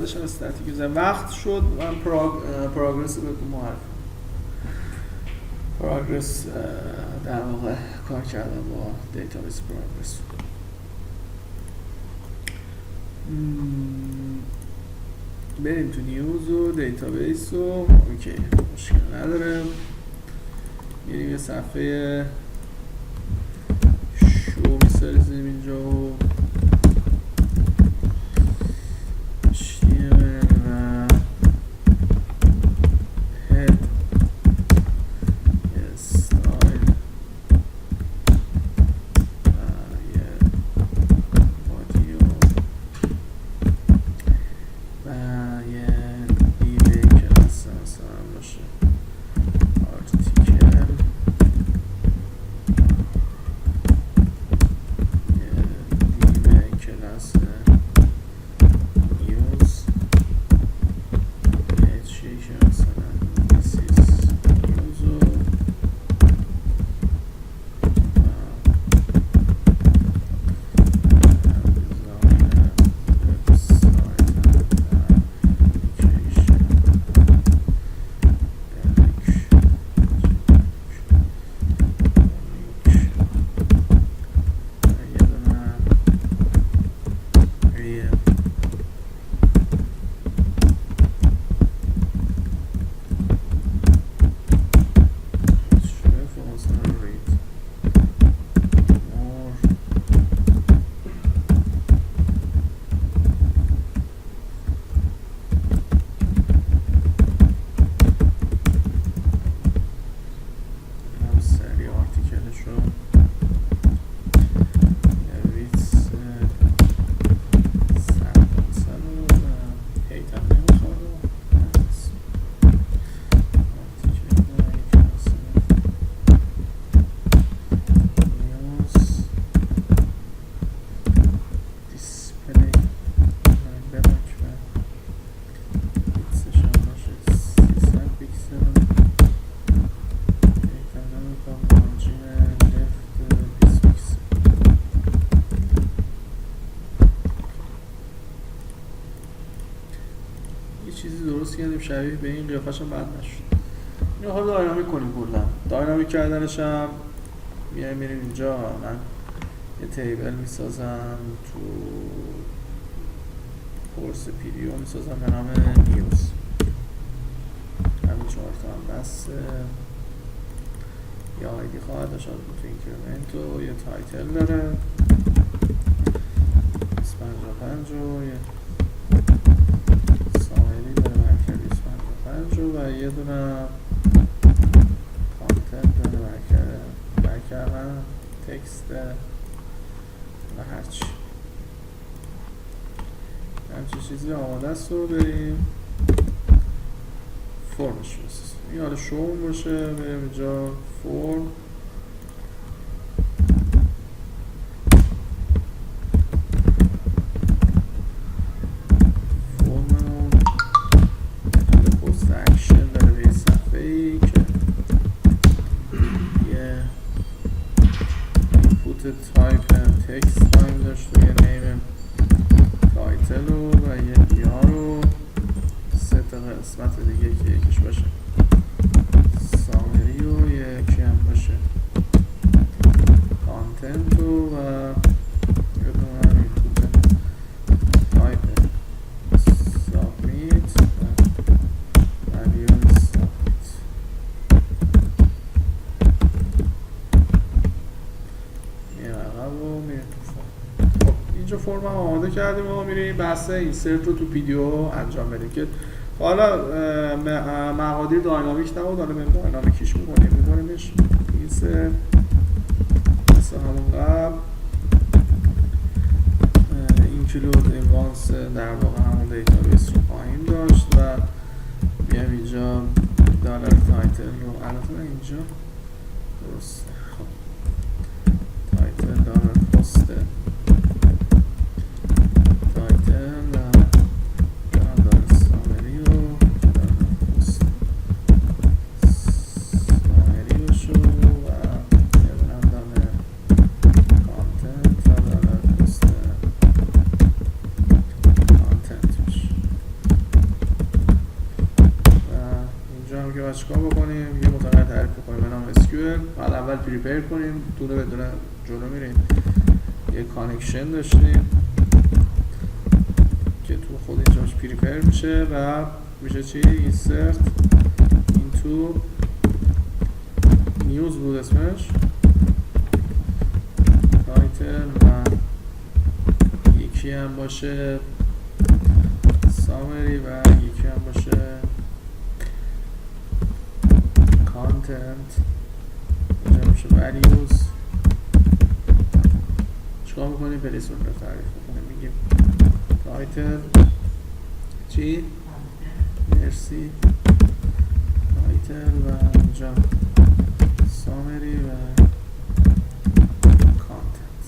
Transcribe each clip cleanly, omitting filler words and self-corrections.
داشتم استاتیک می‌زدم. وقت شد من پروگرس رو معرفی پروگرس در واقع کار کردم با دیتابیس پروگرس. بریم تو نیوز و دیتابیس و اوکی مشکل نداره. میریم یه صفحه شو میسازیم اینجا و کردیم شبیه به این قیافش هم بد نشد. اینو حالا داینامیک کنیم کلا. داینامیک کردنش هم میریم اینجا من یه تیبل میسازم تو کورس پیدیو میسازم به نام نیوز. همین 4 تا هم بس یا آیدی خواهد داشت تو اینکریمنت و یه تایتل داره 55 و یه و یه دونه کانتنت داره برکردن تکست و هرچی همچی چیزی آماده است رو بریم فرمش بسازیم. این حالا شوم باشه بریم اینجا فرم تایپ تکست تایم داشت و یه نیم تایتل و یه دیار و 3 تا قسمت دیگه که یکیش باشه سامری و یکی هم باشه کانتنت و یه دونه هم اینپوت تایپ سابمیت و ولیو سابمیت. اینجا فرم هم آماده کردیم و میریم بحث اینسرت رو تو ویدیو انجام بدیم که حالا مقادیر داینامیک نبود، حالا بریم داینامیکیش میکنیمش اینسرت مثل همون قبل اینکلود ایوانس در واقع همون دیتابیس رو خواهیم داشت و میام اینجا دالر تایتل رو البته اینجا درسته تایتل دالر پسته که باید چیکار بکنیم؟ یه متغیر تعریف کنیم به نام SQL. بعد اول پریپیر کنیم، دونه به دونه جلو میریم. یه کانکشن داشتیم که تو خود اینجاش پریپیر میشه و میشه چی؟ insert into news بود اسمش، تایتل و یکی هم باشه summary و یکی هم باشه content. اینجا میشه values. چیکار میکنیم؟ پلیسون رو تعریف میکنیم، میگیم title چی؟ مرسی title و اینجا summary و content.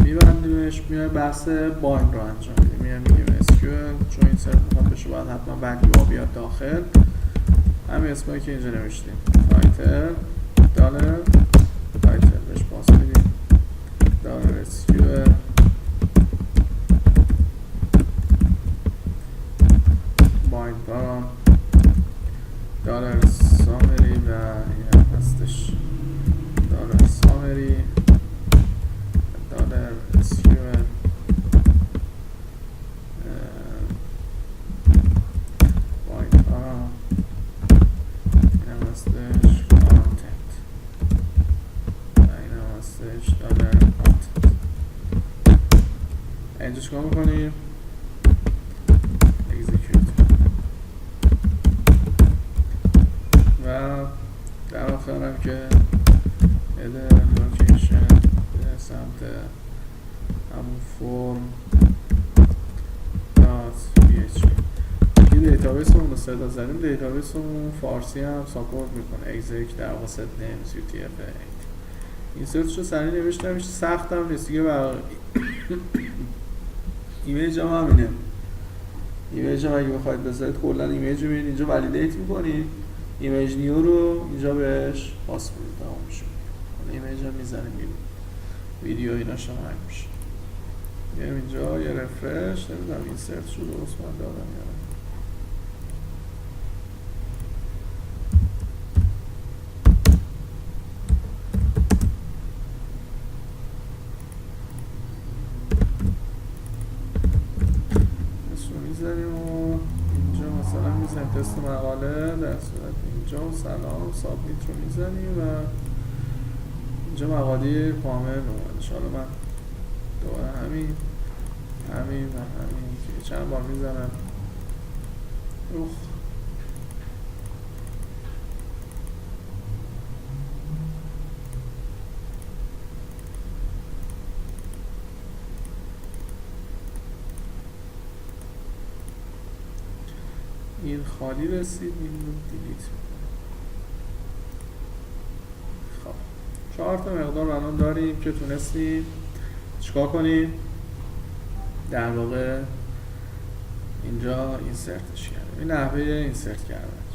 میبندیمش، میایم بحث باین رو انجام میدیم. میگیم SQL چون این سرت میخواد بشه باید حتما value ها بیاد داخل. همین اسمایی که اینجا نوشتیم title دالر title بهش پاس میدیم دالر SQL bind param دالر summary و این هستش دالر summary دالر SQL bind param این هستش content و این هستش دالر content. اینجا چیکار میکنیم؟ و در آخر هم که header location به سمت همون فرم .php. یه دیتابیس رو صدا زدیم، دیتابیس رو فارسی هم ساپورت میکنه exec در واقع set names utf8. این سرچ رو سریع نوشتم، هیچ سخت هم نیست دیگه. برای ایمیج هم همینه. ایمیج هم اگه بخواید بذارید کلا ایمیج رو میرید اینجا ولیدیت میکنید، ایمیج نیو رو اینجا بهش پاس میدید، تمام میشه. ایمیج هم میزنیم ویدیو ایناش هم هنگ میشه. اینجا یه رفرش، نمیدونم این سرچ رو درست من دادم یا نه. میزنیم و اینجا مثلا میزنیم تست مقاله، در صورت اینجا سلام سابمیت رو میزنیم و اینجا مقاله کامل اومدش. حالا من دوباره همین و همین که چند بار میزنم. این خالی رسید، این رو دیلیت میکنم. خب 4 تا مقدار الان داریم که تونستیم چیکار کنیم؟ در واقع اینجا اینسرتش کردیم. این نحوه اینسرت کردن.